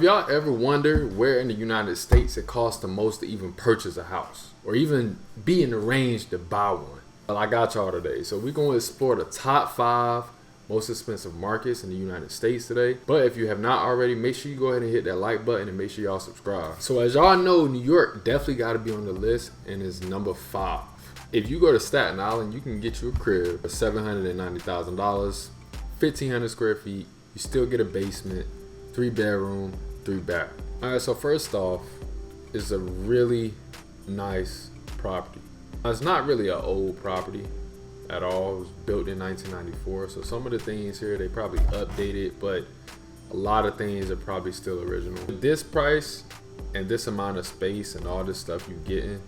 Y'all ever wonder where in the United States it costs the most to even purchase a house or even be in the range to buy one? Well, I got y'all today. So we're going to explore the top 5 most expensive markets in the United States today. But if you have not already, make sure you go ahead and hit that like button and make sure y'all subscribe. So as y'all know, New York definitely got to be on the list and is number 5. If you go to Staten Island, you can get you a crib for $790,000, 1,500 square feet. You still get a basement, 3 bedroom, 3 bath. All right, so first off, it's a really nice property. It's not really an old property at all. It was built in 1994, so some of the things here they probably updated, but a lot of things are probably still original. With this price and this amount of space and all this stuff you're getting,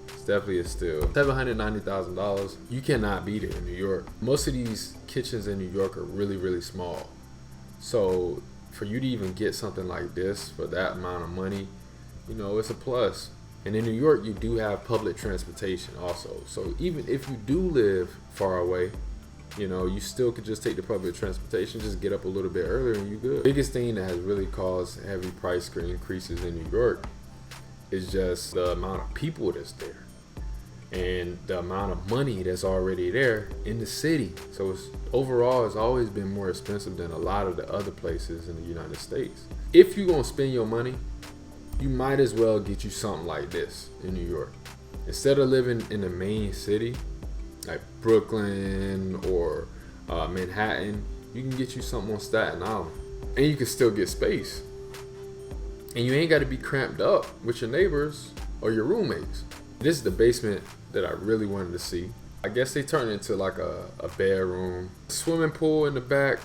it's definitely a steal. $790,000, you cannot beat it in New York. Most of these kitchens in New York are really, really small. So for you to even get something like this for that amount of money, you know, it's a plus. And in New York, you do have public transportation also. So even if you do live far away, you know, you still could just take the public transportation, just get up a little bit earlier and you good. The biggest thing that has really caused heavy price increases in New York is just the amount of people that's there and the amount of money that's already there in the city. So it's overall, it's always been more expensive than a lot of the other places in the United States. If you're gonna spend your money, you might as well get you something like this in New York. Instead of living in the main city, like Brooklyn or Manhattan, you can get you something on Staten Island. And you can still get space. And you ain't gotta be cramped up with your neighbors or your roommates. This is the basement that I really wanted to see. I guess they turned it into like a bedroom. Swimming pool in the back.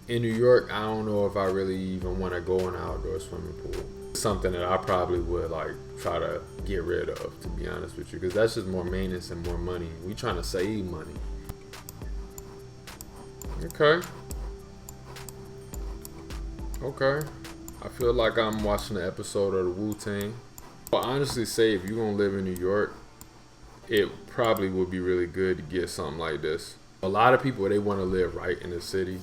In New York, I don't know if I really even want to go in an outdoor swimming pool. Something that I probably would like try to get rid of, to be honest with you, because that's just more maintenance and more money. We trying to save money. Okay. I feel like I'm watching an episode of the Wu-Tang. I'll honestly say if you're gonna live in New York, it probably would be really good to get something like this. A lot of people, they want to live right in the city,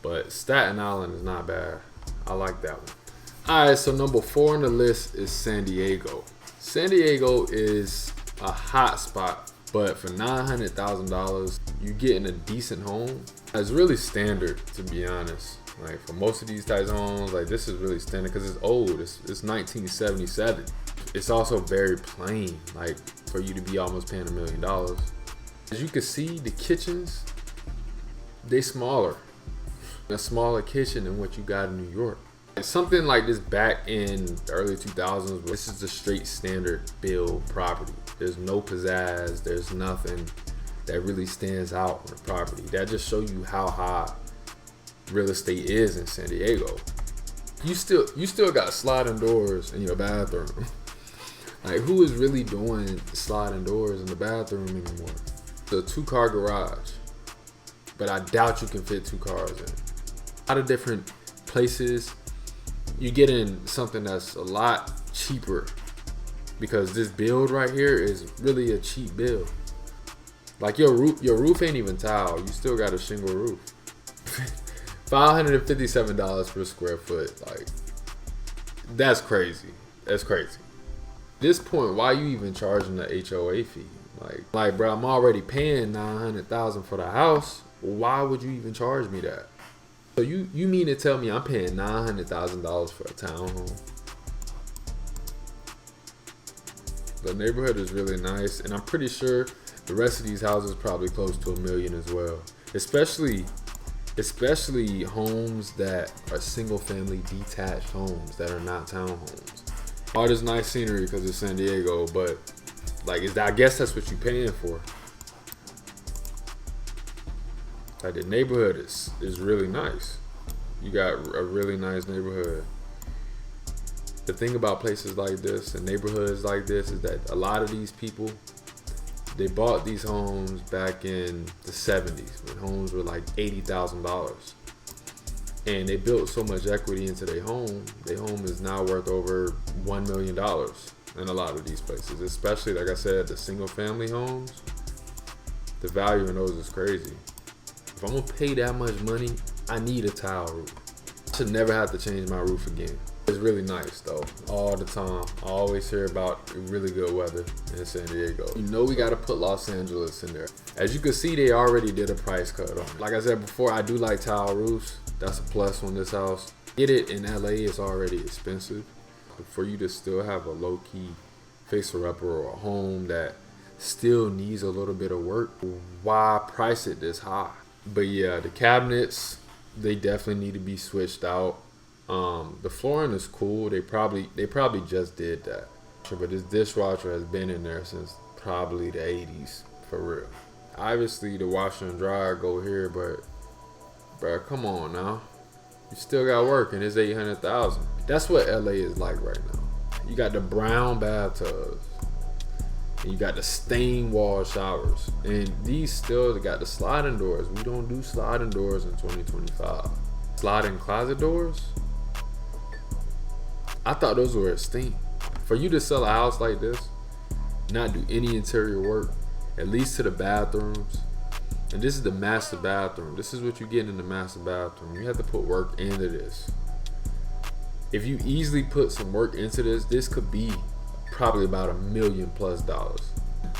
but Staten Island is not bad. I like that one. All right, so number 4 on the list is San Diego. San Diego is a hot spot, but for $900,000, you getting a decent home. It's really standard, to be honest. Like for most of these types of homes, like this is really standard because it's old. It's 1977. It's also very plain, like for you to be almost paying $1 million. As you can see, the kitchens, they smaller. A smaller kitchen than what you got in New York. Something like this back in the early 2000s, this is the straight standard build property. There's no pizzazz, there's nothing that really stands out on the property. That just shows you how high real estate is in San Diego. You still got sliding doors in your bathroom. Like who is really doing sliding doors in the bathroom anymore? It's a 2-car garage, but I doubt you can fit 2 cars in. A lot of different places, you get in something that's a lot cheaper because this build right here is really a cheap build. Like your roof ain't even tile. You still got a shingle roof. $557 per square foot. Like that's crazy. That's crazy. At this point, why you even charging the HOA fee? Like bro, I'm already paying $900,000 for the house. Why would you even charge me that? So you mean to tell me I'm paying $900,000 for a townhome? The neighborhood is really nice, and I'm pretty sure the rest of these houses probably close to $1 million as well. Especially homes that are single-family detached homes that are not townhomes. All this nice scenery because it's San Diego, but like I guess that's what you're paying for. Like the neighborhood is really nice. You got a really nice neighborhood. The thing about places like this and neighborhoods like this is that a lot of these people, they bought these homes back in the 70s when homes were like $80,000. And they built so much equity into their home. Their home is now worth over $1 million in a lot of these places, especially like I said, the single family homes. The value in those is crazy. If I'm gonna pay that much money, I need a tile roof. I should never have to change my roof again. It's really nice though, all the time. I always hear about really good weather in San Diego. You know we gotta put Los Angeles in there. As you can see, they already did a price cut on it. Like I said before, I do like tile roofs. That's a plus on this house. Get it in LA, it's already expensive. But for you to still have a low-key fixer-upper or a home that still needs a little bit of work, why price it this high? But yeah, the cabinets, they definitely need to be switched out. The flooring is cool. They probably just did that. But this dishwasher has been in there since probably the 80s, for real. Obviously the washer and dryer go here, but bruh, come on now. You still got work and it's $800,000. That's what LA is like right now. You got the brown bathtubs. And you got the stained wall showers. And these still got the sliding doors. We don't do sliding doors in 2025. Sliding closet doors? I thought those were esteemed. For you to sell a house like this, not do any interior work, at least to the bathrooms. And this is the master bathroom. This is what you get in the master bathroom. You have to put work into this. If you easily put some work into this, this could be probably about $1 million+.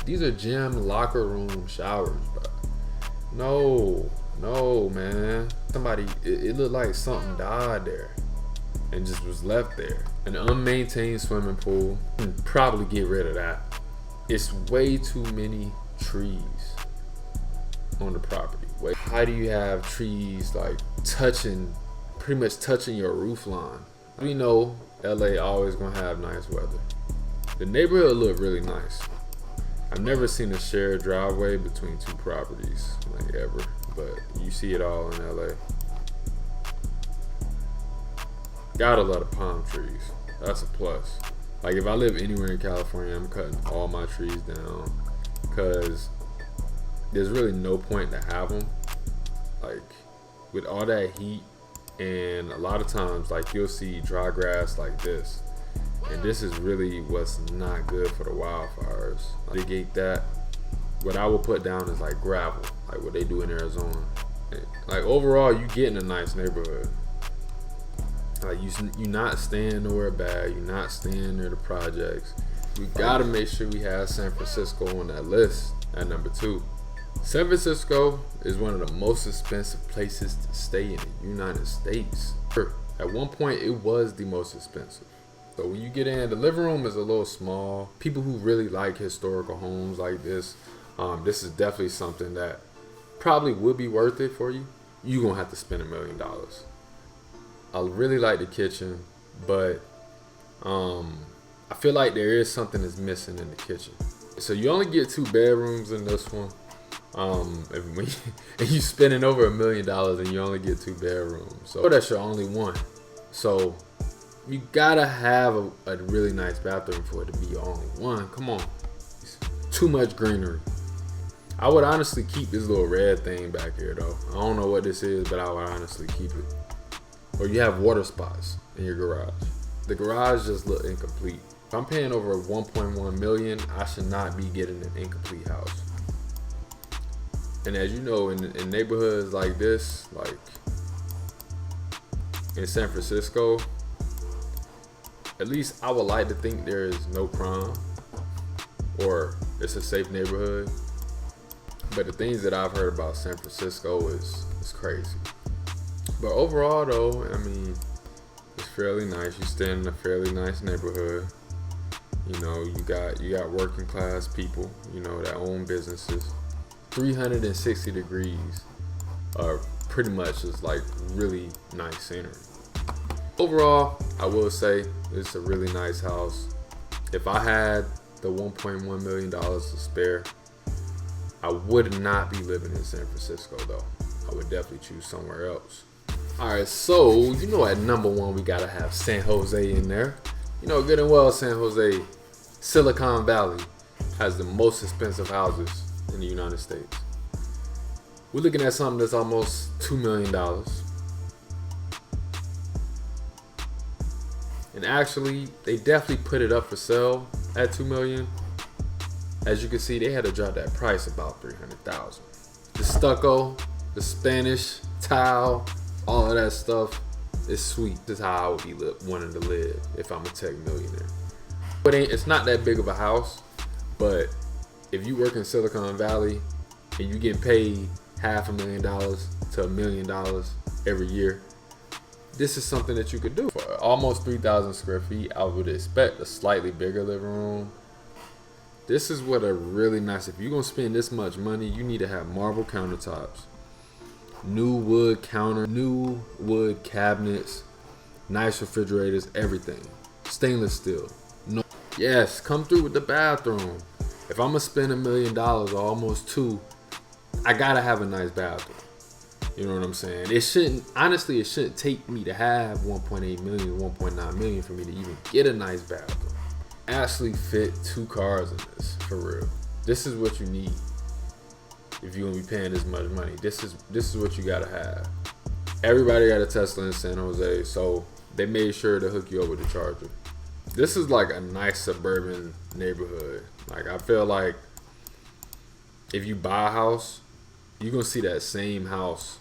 These are gym locker room showers, bro. No, man. It looked like something died there and just was left there. An unmaintained swimming pool, probably get rid of that. It's way too many trees on the property. How do you have trees like pretty much touching your roof line? We know LA always gonna have nice weather. The neighborhood look really nice. I've never seen a shared driveway between two properties, like ever, but you see it all in LA. Got a lot of palm trees. That's a plus. Like if I live anywhere in California, I'm cutting all my trees down because there's really no point to have them. Like with all that heat, and a lot of times like you'll see dry grass like this, and this is really what's not good for the wildfires. Mitigate that. What I would put down is like gravel, like what they do in Arizona. Like overall, you get in a nice neighborhood. Like you not staying nowhere bad. You're not staying near the projects. We gotta make sure we have San Francisco on that list at number 2. San Francisco is one of the most expensive places to stay in the United States. At one point, it was the most expensive. So when you get in, the living room is a little small. People who really like historical homes like this, this is definitely something that probably would be worth it for you. You're gonna have to spend $1 million. I really like the kitchen, but I feel like there is something that's missing in the kitchen. So you only get 2 bedrooms in this one. And you spending over $1 million and you only get 2 bedrooms, so that's your only one. So you gotta have a really nice bathroom for it to be your only one. Come on, it's too much greenery. I would honestly keep this little red thing back here though. I don't know what this is, but I would honestly keep it. Or you have water spots in your garage. The garage just look incomplete. If I'm paying over 1.1 million, I should not be getting an incomplete house. And as you know, in neighborhoods like this, like in San Francisco, at least I would like to think there is no crime or it's a safe neighborhood. But the things that I've heard about San Francisco is crazy. But overall though, I mean, it's fairly nice. You stay in a fairly nice neighborhood. You know, you got working class people, you know, that own businesses. 360 degrees are pretty much just like really nice scenery. Overall, I will say it's a really nice house. If I had the $1.1 million to spare, I would not be living in San Francisco though. I would definitely choose somewhere else. Alright, so you know at number 1 we gotta have San Jose in there. You know good and well San Jose, Silicon Valley, has the most expensive houses in the United States. We're looking at something that's almost $2 million. And actually, they definitely put it up for sale at $2 million. As you can see, they had to drop that price about $300,000. The stucco, the Spanish tile, all of that stuff It's sweet. This is how I would be wanting to live if I'm a tech millionaire. But it's not that big of a house, but if you work in Silicon Valley and you get paid $500,000 to $1 million every year, this is something that you could do. For almost 3,000 square feet, I would expect a slightly bigger living room. This is what a really nice, if you're gonna spend this much money, you need to have marble countertops, new wood counter, new wood cabinets, nice refrigerators, everything. Stainless steel. No. Yes, come through with the bathroom. If I'm gonna spend $1 million or almost $2 million, I gotta have a nice bathroom. You know what I'm saying? It shouldn't take me to have 1.8 million, 1.9 million for me to even get a nice bathroom. Actually fit 2 cars in this, for real. This is what you need if you're gonna be paying this much money. This is what you gotta have. Everybody got a Tesla in San Jose, so they made sure to hook you up with a charger. This is like a nice suburban neighborhood. Like, I feel like if you buy a house, you're gonna see that same house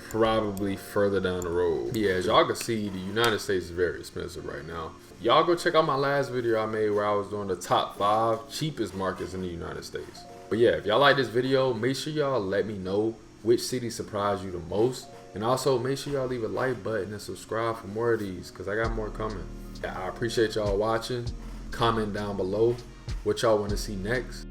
probably further down the road. Yeah, as y'all can see, the United States is very expensive right now. Y'all go check out my last video I made where I was doing the top 5 cheapest markets in the United States. But yeah, if y'all like this video, make sure y'all let me know which city surprised you the most. And also make sure y'all leave a like button and subscribe for more of these, because I got more coming. Yeah, I appreciate y'all watching. Comment down below what y'all want to see next.